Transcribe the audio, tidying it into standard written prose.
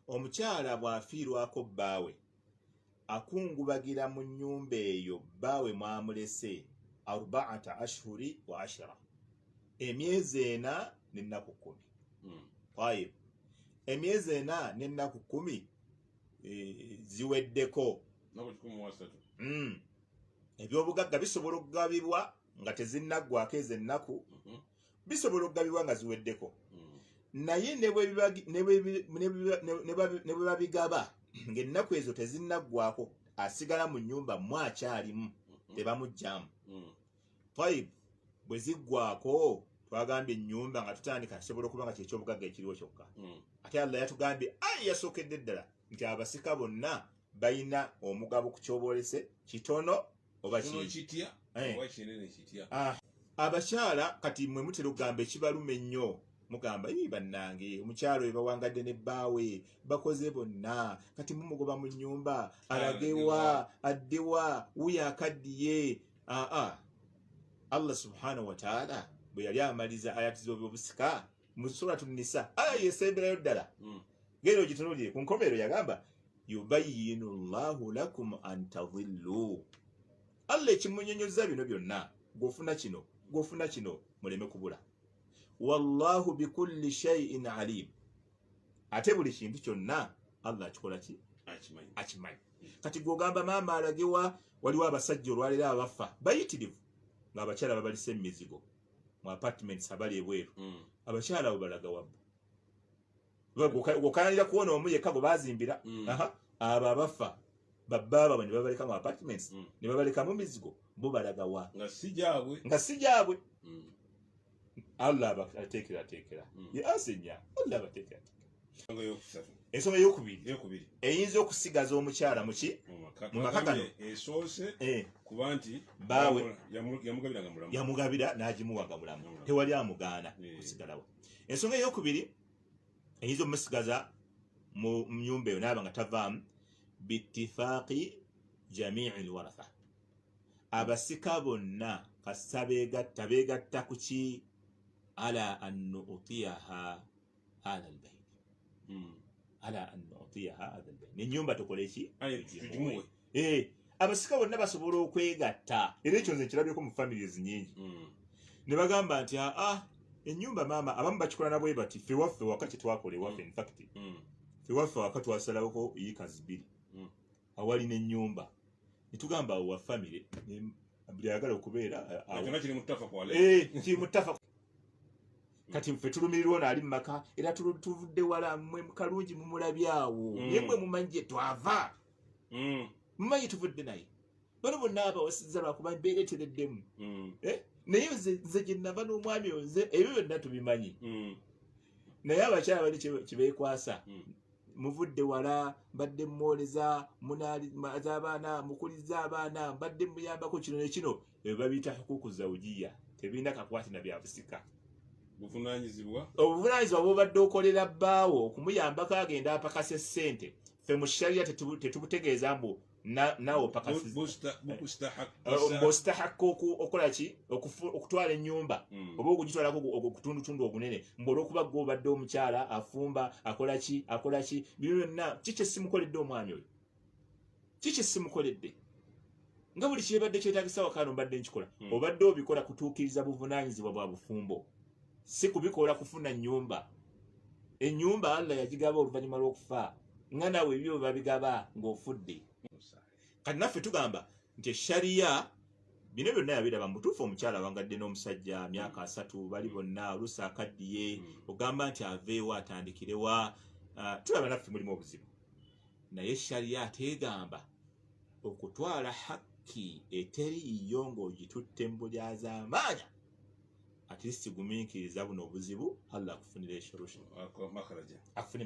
omukyala bw'afiirwako bbaawe akungubagira mu nnyumba eyo bbaawe mwamulese 4 ashhuri wa 10 emyezi 4 n'ennaku 10. Emyezi 4 n'ennaku 10 ziweddeko. Ebyobugagga bisobola okugabibwa nga tezinnaggwako ezo ennaku, bisobola okugabibwa nga ziweddeko. Naye ne bwe babigaba ng'ennaku ezo tezinnaggwako, asigala mu nnyumba mwakyalimu, tebamugyamu. Bwe ziggwako twagambye ennyumba nga tutandika kisobola okuba nga kyekyobugagga ekiriwo kyokka. Ate Allah yatugambye yasookedde ddala nti abasika bonna balina omugabo ku kyoboolese kitono oba kitya. Abakyala kati mwe mutera okugamba ekibaluma ennyo, mugamba bannange omukyalo we bawangadde ne bbaawe bakoze bonna, kati mumugoba mu nnyumba alagewa addewa wuyo akaddiye. Allah subhanahu wa ta'ala bwe yali amaliza ayati z'obusika mu suratu Nisa yesemberayo ddala, genda ogitunuulire ku nkomerero yagamba yubayyinu llahu lakum an tadhillu. Allah ekimunyonyoza bino byonna, gw'ofuna kino gw'ofuna kino muleme kubula. Wallahu bikulli shay'in alim. Ate buli kintu kyonna Allah akikola ki? Akimanyi. Kati gw'ogamba maama alagewa, waliwo abasajja olwaleero abafa bayitirivu ng'abakyala babalise emizigo mu apartments abali ebweru. Abakyala abo balaga wabbu. Gwokanalira kuwona omu yekka gwe bazimbira. Abo abafa babbaaba bwe ne babaleka mu apartments ne babaleka mu mizigo, bo balaga wa? Nga si gyabwe. Allah abateekera ye asenya. Allah abateekera. Ensonga ey'okubiri eyinza okusigaza omukyala mu maka gano esoose kuba nti bbaawe yamugabira nga mulamu, yamugabira n'agimuwaga mulamu, tewali amugaana kusigalawo. Ensonga ey'okubiri eyinza omumusigaza mu nnyumba eyo n'aba nga tavaamu bittifaaqi jamii alwaratha. Abasika bonna kasita beegatta ku ki? Ala an nu'tiyaha ala albayt. Ala an nu'tiyaha ala albayt. N'ennyumba tukole ki? Abasika bonna basobola okwegatta. Era ekyo nze nkirabyeko mu families nnyingi. Ne bagamba nti ennyumba maama, abamu bakikola na bwe bati, ffe waffe waka kyetwakola ewaffe, in fact ffe waffe waka twasalawoko yiikazi 2 awali n'ennyumba. Ne tugamba awo wa family buli ayagala okubeera kiri mutafa. Kati ffe tulumirirwa ono ali mu maka era tuvudde wala, mmwe kalungi mumulabye awo, ye mmwe mumanyi gye twava, mumanyi tuvudde naye. Bano bonna abawasizza lwakuba mbeeretereddemu. Naye nze gye nava n'omwami nze ebyo byonna tubimanyi. Naye abakyala bali kibeekwasa, muvudde wala, mbadde mwoleza, munaaliza abaana, mukuliza abaana, mbadde muyambako kino ne kino. Ebyo babiyita hukuuku zawujiya, tebirina kakwate na bya busika. Obuvunaanyizibwa bw'obadde okolera bbaawo okumuyambako agenda apakase ssente, ffe mu sharia tetubutegeeza mbu naawe opakasibostahakka okola ki? Okutwala ennyumba oba okugitwalako okutundutundu ogunene, mbu olw'okuba gwe obadde omukyala afumba akola ki? Bino byonna ki kye simukoledde omwami oyo? Ki kye simukoledde? Nga buli kyebadde kyetaagisa wakaano mbadde nkikola. Obadde obikola kutuukiriza buvunaanyizibwa bwa bufumbo, si kubikola kufuna nnyumba. Ennyumba Allah yagigaba oluvannyuma lw'okufa, nga nawe ebyo babigaba ng'ofudde. Kati naffe tugamba nti eshariya bino byonna yabiraba mu butuufu. Omukyala awangadde n'omusajja myaka 3 bali bonna, oluusi akaddiye, ogamba nti aveewo atandikirewa. Tulaba naffe mulimu obuzibu, naye eshariya ateegamba okutwala hakki eteriiyo ng'ogitutte mu bulyazaamaanya, at least gumiikiriza buno obuzibu, Allah akufunira solution, akufune